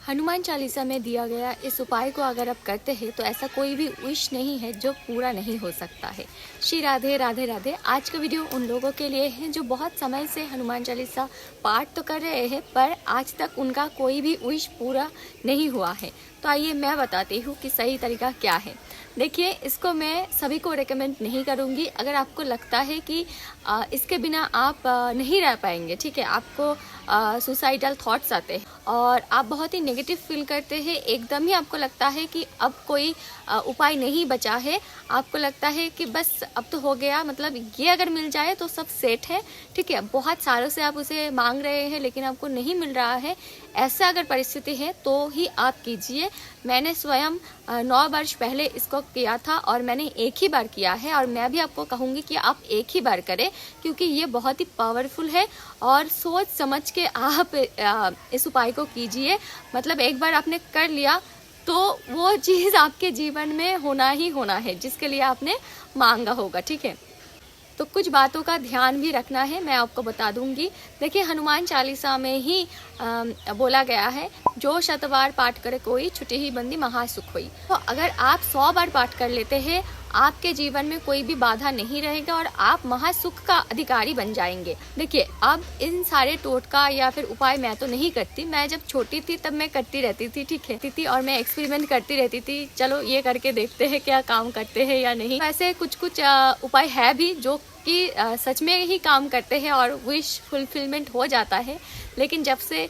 हनुमान चालीसा में दिया गया इस उपाय को अगर आप करते हैं तो ऐसा कोई भी विश नहीं है जो पूरा नहीं हो सकता है। श्री राधे राधे राधे। आज का वीडियो उन लोगों के लिए है जो बहुत समय से हनुमान चालीसा पाठ तो कर रहे हैं पर आज तक उनका कोई भी विश पूरा नहीं हुआ है। तो आइए मैं बताती हूँ कि सही तरीका क्या है। देखिए, इसको मैं सभी को रेकमेंड नहीं करूँगी। अगर आपको लगता है कि इसके बिना आप नहीं रह पाएंगे, ठीक है, आपको सुसाइडल थॉट्स आते हैं और आप बहुत ही नेगेटिव फील करते हैं, एकदम ही आपको लगता है कि अब कोई उपाय नहीं बचा है, आपको लगता है कि बस अब तो हो गया, मतलब ये अगर मिल जाए तो सब सेट है, ठीक है, बहुत सालों से आप उसे मांग रहे हैं लेकिन आपको नहीं मिल रहा है, ऐसा अगर परिस्थिति है तो ही आप कीजिए। मैंने स्वयं 9 वर्ष पहले इसको किया था और मैंने एक ही बार किया है और मैं भी आपको कहूँगी कि आप एक ही बार करें क्योंकि ये बहुत ही पावरफुल है और सोच समझ के आप इस उपाय को कीजिए। मतलब एक बार आपने कर लिया तो वो चीज़ आपके जीवन में होना ही होना है जिसके लिए आपने मांगा होगा, ठीक है। तो कुछ बातों का ध्यान भी रखना है, मैं आपको बता दूंगी। देखिए, हनुमान चालीसा में ही बोला गया है, जो 100 बार पाठ करे कोई, छुटी ही बंदी महासुख हुई। तो अगर आप 100 बार पाठ कर लेते हैं, आपके जीवन में कोई भी बाधा नहीं रहेगा और आप महासुख का अधिकारी बन जाएंगे। देखिए, अब इन सारे टोटका या फिर उपाय मैं तो नहीं करती। मैं जब छोटी थी तब मैं करती रहती थी, ठीक है, और मैं एक्सपेरिमेंट करती रहती थी, चलो ये करके देखते हैं क्या काम करते हैं या नहीं। वैसे कुछ कुछ उपाय है भी जो कि सच में ही काम करते हैं और विश फुलफिलमेंट हो जाता है। लेकिन जब से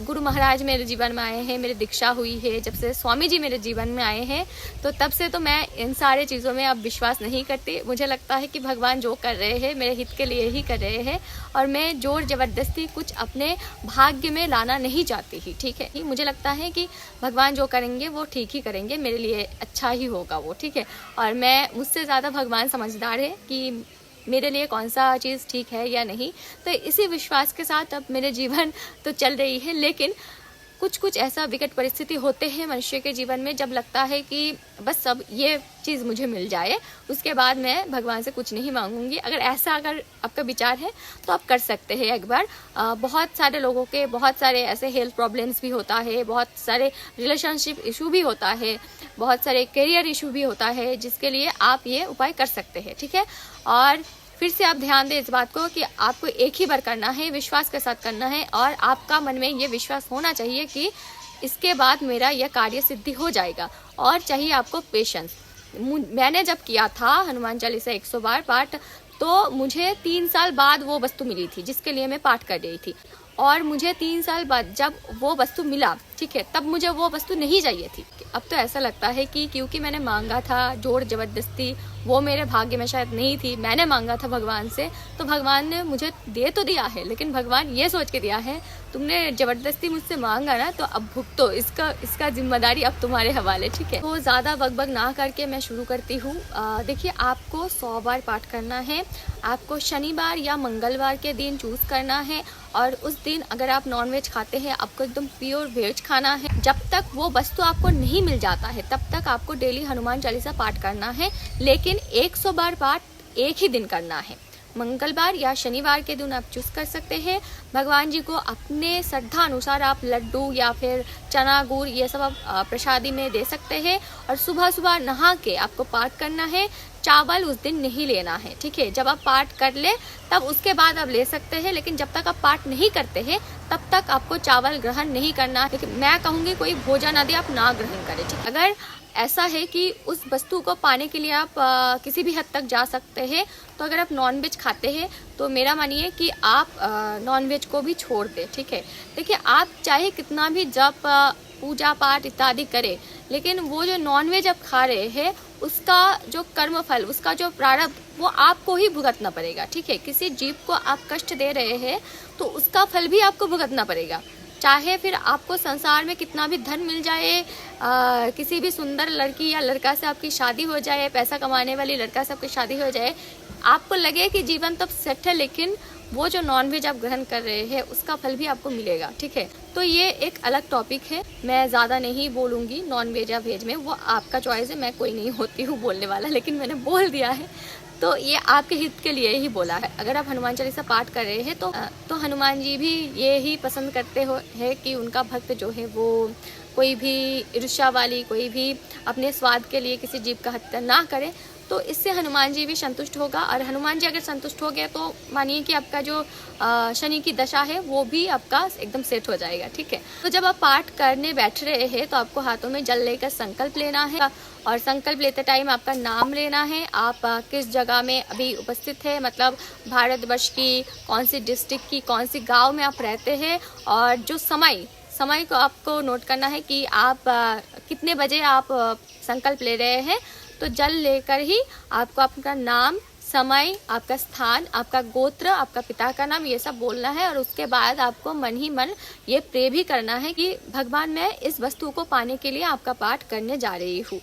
गुरु महाराज मेरे जीवन में आए हैं, मेरी दीक्षा हुई है, जब से स्वामी जी मेरे जीवन में आए हैं, तो तब से तो मैं इन सारे चीज़ों में अब विश्वास नहीं करती। मुझे लगता है कि भगवान जो कर रहे हैं मेरे हित के लिए ही कर रहे हैं और मैं जोर ज़बरदस्ती कुछ अपने भाग्य में लाना नहीं चाहती ही, ठीक है। मुझे लगता है कि भगवान जो करेंगे वो ठीक ही करेंगे, मेरे लिए अच्छा ही होगा वो, ठीक है। और मैं मुझसे ज़्यादा भगवान समझदार है कि मेरे लिए कौन सा चीज़ ठीक है या नहीं। तो इसी विश्वास के साथ अब मेरे जीवन तो चल रही है। लेकिन कुछ कुछ ऐसा विकट परिस्थिति होते हैं मनुष्य के जीवन में जब लगता है कि बस सब ये चीज़ मुझे मिल जाए, उसके बाद मैं भगवान से कुछ नहीं मांगूंगी। अगर आपका विचार है तो आप कर सकते हैं एक बार। बहुत सारे लोगों के बहुत सारे ऐसे हेल्थ प्रॉब्लम्स भी होता है, बहुत सारे रिलेशनशिप इशू भी होता है, बहुत सारे करियर इशू भी होता है, जिसके लिए आप ये उपाय कर सकते हैं, ठीक है। और फिर से आप ध्यान दें इस बात को कि आपको एक ही बार करना है, विश्वास के साथ करना है और आपका मन में ये विश्वास होना चाहिए कि इसके बाद मेरा यह कार्य सिद्धि हो जाएगा। और चाहिए आपको पेशेंस। मैंने जब किया था हनुमान चालीसा 100 बार पाठ, तो मुझे 3 साल बाद वो वस्तु मिली थी जिसके लिए मैं पाठ कर रही थी। और मुझे 3 साल बाद जब वो वस्तु मिला, ठीक है, तब मुझे वो वस्तु नहीं चाहिए थी। अब तो ऐसा लगता है कि क्योंकि मैंने मांगा था जोर जबरदस्ती, वो मेरे भाग्य में शायद नहीं थी, मैंने मांगा था भगवान से, तो भगवान ने मुझे दे तो दिया है, लेकिन भगवान ये सोच के दिया है तुमने जबरदस्ती मुझसे मांगा ना, तो अब भुगतो, इसका जिम्मेदारी अब तुम्हारे हवाले, ठीक है। तो ज़्यादा बकबक ना करके मैं शुरू करती हूँ। देखिए, आपको 100 बार पाठ करना है। आपको शनिवार या मंगलवार के दिन चूज़ करना है और उस दिन अगर आप नॉनवेज खाते हैं, आपको एकदम प्योर वेज खाना है। जब तक वो वस्तु आपको नहीं मिल जाता है तब तक आपको डेली हनुमान चालीसा पाठ करना है, लेकिन 100 बार पाठ एक ही दिन करना है। मंगलवार या शनिवार के दिन आप चूज कर सकते हैं। भगवान जी को अपने श्रद्धा अनुसार आप लड्डू या फिर चना गुड़ ये सब आप प्रसादी में दे सकते हैं। और सुबह सुबह नहा के आपको पाठ करना है। चावल उस दिन नहीं लेना है, ठीक है। जब आप पाठ कर ले तब उसके बाद आप ले सकते हैं, लेकिन जब तक आप पाठ नहीं करते हैं तब तक आपको चावल ग्रहण नहीं करना है। लेकिन मैं कहूँगी कोई भोजन आदि आप ना ग्रहण करें, ठीक। अगर ऐसा है कि उस वस्तु को पाने के लिए आप किसी भी हद तक जा सकते हैं, तो अगर आप नॉनवेज खाते हैं तो मेरा मानिए कि आप नॉनवेज को भी छोड़ दें, ठीक है। देखिए, आप चाहे कितना भी जप पूजा पाठ इत्यादि करें, लेकिन वो जो नॉनवेज आप खा रहे हैं उसका जो कर्मफल, उसका जो प्रारब्ध, वो आपको ही भुगतना पड़ेगा, ठीक है। किसी जीव को आप कष्ट दे रहे हैं तो उसका फल भी आपको भुगतना पड़ेगा। चाहे फिर आपको संसार में कितना भी धन मिल जाए, किसी भी सुंदर लड़की या लड़का से आपकी शादी हो जाए, पैसा कमाने वाली लड़का से आपकी शादी हो जाए, आपको लगे कि जीवन तो सेट है, लेकिन वो जो नॉनवेज आप ग्रहण कर रहे हैं उसका फल भी आपको मिलेगा, ठीक है। तो ये एक अलग टॉपिक है, मैं ज़्यादा नहीं बोलूँगी नॉनवेज या वेज में, वो आपका चॉइस है, मैं कोई नहीं होती हूँ बोलने वाला, लेकिन मैंने बोल दिया है। तो ये आपके हित के लिए ही बोला है। अगर आप हनुमान चालीसा पाठ कर रहे हैं तो हनुमान जी भी ये ही पसंद करते हो है कि उनका भक्त जो है वो कोई भी ईर्ष्या वाली, कोई भी अपने स्वाद के लिए किसी जीव का हत्या ना करे। तो इससे हनुमान जी भी संतुष्ट होगा, और हनुमान जी अगर संतुष्ट हो गया तो मानिए कि आपका जो शनि की दशा है वो भी आपका एकदम सेट हो जाएगा। ठीक है, तो जब आप पाठ करने बैठ रहे हैं तो आपको हाथों में जल लेकर संकल्प लेना है, और संकल्प लेते टाइम आपका नाम लेना है। आप किस जगह में अभी उपस्थित है, मतलब भारतवर्ष की कौन सी डिस्ट्रिक्ट की कौन सी गाँव में आप रहते हैं, और जो समय को आपको नोट करना है कि आप कितने बजे आप संकल्प ले रहे हैं। तो जल लेकर ही आपको आपका नाम, समय, आपका स्थान, आपका गोत्र, आपका पिता का नाम, ये सब बोलना है। और उसके बाद आपको मन ही मन ये प्रे भी करना है कि भगवान, मैं इस वस्तु को पाने के लिए आपका पाठ करने जा रही हूँ।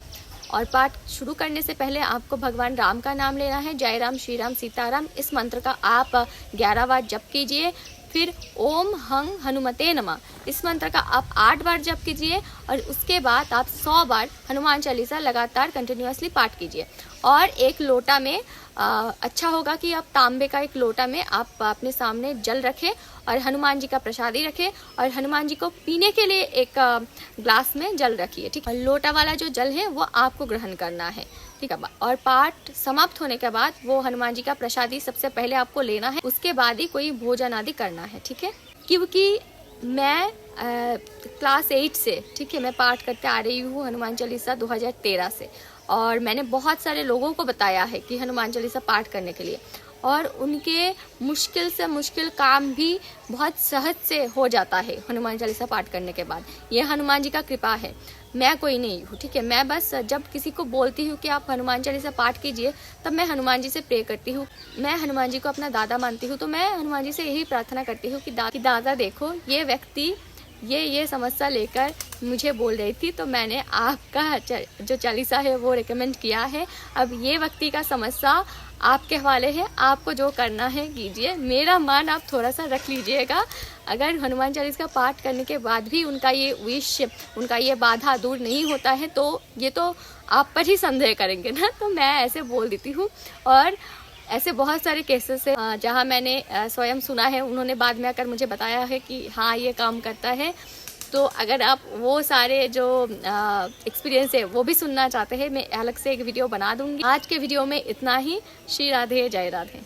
और पाठ शुरू करने से पहले आपको भगवान राम का नाम लेना है। जय राम, श्री राम, सीताराम, इस मंत्र का आप 11 बार जप कीजिए। फिर ओम हंग हनुमते नमः, इस मंत्र का आप 8 बार जप कीजिए। और उसके बाद आप 100 बार हनुमान चालीसा लगातार कंटिन्यूअसली पाठ कीजिए। और एक लोटा में अच्छा होगा कि आप तांबे का एक लोटा में आप अपने सामने जल रखें और हनुमान जी का प्रसादी रखें, और हनुमान जी को पीने के लिए एक ग्लास में जल रखिए। ठीक है, लोटा वाला जो जल है वो आपको ग्रहण करना है। ठीक है, और पाठ समाप्त होने के बाद वो हनुमान जी का प्रसादी सबसे पहले आपको लेना है, उसके बाद ही कोई भोजन आदि करना है। ठीक है, क्योंकि मैं क्लास 8 से, ठीक है, मैं पाठ करते आ रही हूँ हनुमान चालीसा 2013 से, और मैंने बहुत सारे लोगों को बताया है कि हनुमान चालीसा पाठ करने के लिए, और उनके मुश्किल से मुश्किल काम भी बहुत सहज से हो जाता है हनुमान चालीसा पाठ करने के बाद। ये हनुमान जी का कृपा है, मैं कोई नहीं हूँ। ठीक है, मैं बस जब किसी को बोलती हूँ कि आप हनुमान चालीसा पाठ कीजिए, तब मैं हनुमान जी से प्रे करती हूँ। मैं हनुमान जी को अपना दादा मानती हूँ, तो मैं हनुमान जी से यही प्रार्थना करती हूँ कि दादा देखो, ये व्यक्ति ये समस्या लेकर मुझे बोल रही थी, तो मैंने आपका जो चालीसा है वो रेकमेंड किया है। अब ये व्यक्ति का समस्या आपके हवाले है, आपको जो करना है कीजिए, मेरा मान आप थोड़ा सा रख लीजिएगा। अगर हनुमान चालीसा का पाठ करने के बाद भी उनका ये विश, उनका ये बाधा दूर नहीं होता है, तो ये तो आप पर ही संदेह करेंगे ना। तो मैं ऐसे बोल देती हूँ, और ऐसे बहुत सारे केसेस है जहाँ मैंने स्वयं सुना है, उन्होंने बाद में आकर मुझे बताया है कि हाँ ये काम करता है। तो अगर आप वो सारे जो एक्सपीरियंस है वो भी सुनना चाहते हैं, मैं अलग से एक वीडियो बना दूंगी। आज के वीडियो में इतना ही। श्री राधे, जय राधे।